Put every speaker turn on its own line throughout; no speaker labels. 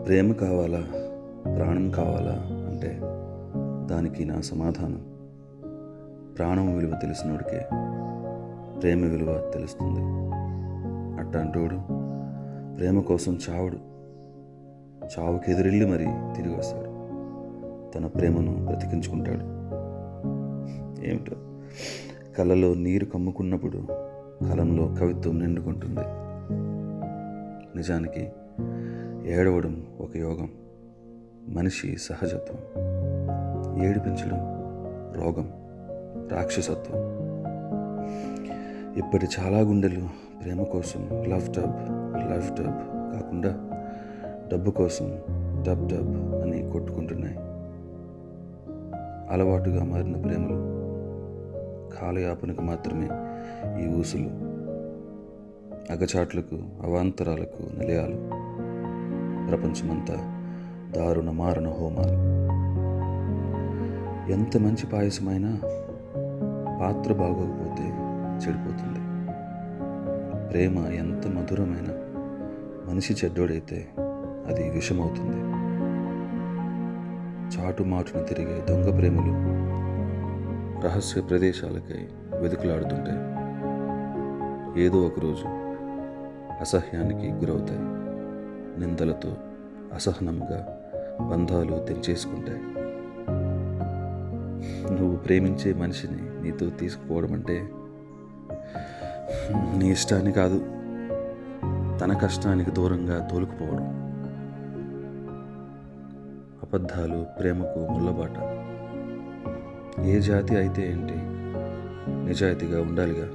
ప్రేమ కావాలా, ప్రాణం కావాలా అంటే దానికి నా సమాధానం, ప్రాణం విలువ తెలిసినోడికే ప్రేమ విలువ తెలుస్తుంది. అట్టాంటోడు ప్రేమ కోసం చావుకి ఎదురెళ్ళి మరీ తిరిగి వస్తాడు, తన ప్రేమను బ్రతికించుకుంటాడు. ఏమిటో, కళ్ళలో నీరు కమ్ముకున్నప్పుడు కలంలో కవిత్వం నిండుకుంటుంది. నిజానికి ఏడవడం ఒక యోగం, మనిషి సహజత్వం. ఏడిపించడం రోగం, రాక్షసత్వం. ఇప్పటి చాలా గుండెలు ప్రేమ కోసం లవ్ డబ్ కాకుండా డబ్బు కోసం డబ్ అని కొట్టుకుంటున్నాయి. అలవాటుగా మారిన ప్రేమలు, కాలయాపనకు మాత్రమే ఈ ఊసులు, అగచాట్లకు అవాంతరాలకు నిలయాలు, ప్రపంచమంతా దారుణ మారణ హోమాలు. ఎంత మంచి పాయసమైనా పాత్ర బాగోకపోతే చెడిపోతుంది. ప్రేమ ఎంత మధురమైన మనిషి చెడ్డోడైతే అది విషమవుతుంది. చాటుమాటున తిరిగే దొంగ ప్రేమలు రహస్య ప్రదేశాలకై వెతుకులాడుతుంటాయి. ఏదో ఒకరోజు అసహ్యానికి గురవుతాయి. నిందలతో అసహనంగా బంధాలు తెంచేసుకుంటాయి. నువ్వు ప్రేమించే మనిషిని నీతో తీసుకుపోవడం అంటే నీ ఇష్టాన్ని కాదు, తన కష్టానికి దూరంగా తోలుకుపోవడం. అబద్ధాలు ప్రేమకు ముళ్ళబాట. ఏ జాతి అయితే ఏంటి, నిజాయితీగా ఉండాలిగా.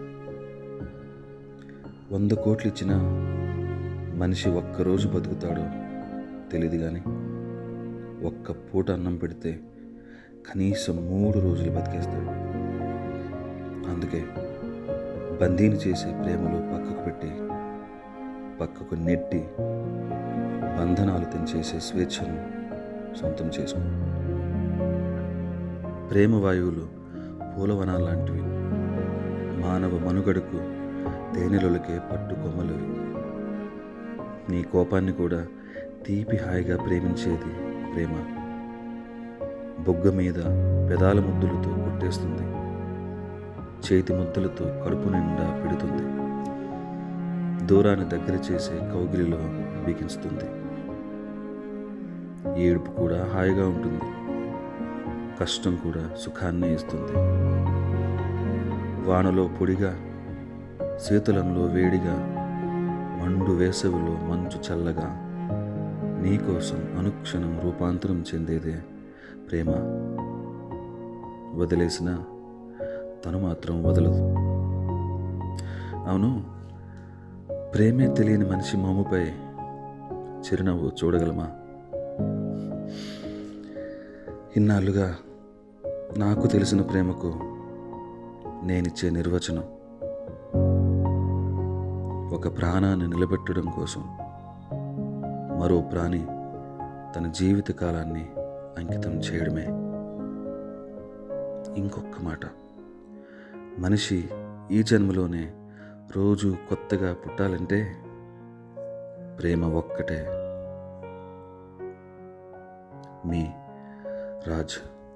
100 కోట్లు ఇచ్చినా మనిషి ఒక్కరోజు బతుకుతాడో తెలియదు, కానీ ఒక్క పూట అన్నం పెడితే కనీసం 3 రోజులు బతికేస్తాడు. అందుకే బందీని చేసే ప్రేమలు పక్కకు పెట్టి, పక్కకు నెట్టి బంధనాలు తెంచేసే స్వేచ్ఛను సొంతం చేసుకో. ప్రేమ వాయువులు పూలవనాలాంటివి, మానవ మనుగడకు తేనెలొలికే పట్టు కొమ్మలవి. నీ కోపాన్ని కూడా తీపి హాయిగా ప్రేమించేది ప్రేమ. బొగ్గ మీద పెదాల ముద్దులతో కొట్టేస్తుంది, చేతి ముద్దులతో కడుపు నిండా పెడుతుంది, దూరాన్ని దగ్గర చేసే కౌగిలిలో బిగించుతుంది. ఏడుపు కూడా హాయిగా ఉంటుంది, కష్టం కూడా సుఖాన్నే ఇస్తుంది. వానలో పొడిగా, శీతలంలో వేడిగా, మండు వేసవిలో మంచు చల్లగా, నీకోసం అనుక్షణం రూపాంతరం చెందేదే ప్రేమ. వదిలేసిన తను మాత్రం వదలదు. అవును, ప్రేమే తెలియని మనిషి మోముపై చిరునవ్వు చూడగలమా? ఇన్నాళ్ళుగా నాకు తెలిసిన ప్రేమకు నేనిచ్చే నిర్వచనం, ఒక ప్రాణాన్ని నిలబెట్టడం కోసం మరో ప్రాణి తన జీవిత కాలాన్ని అంకితం చేయడమే. ఇంకొక మాట, మనిషి ఈ జన్మలోనే రోజు కొత్తగా పుట్టాలంటే ప్రేమ ఒక్కటే. మీ రాజ్.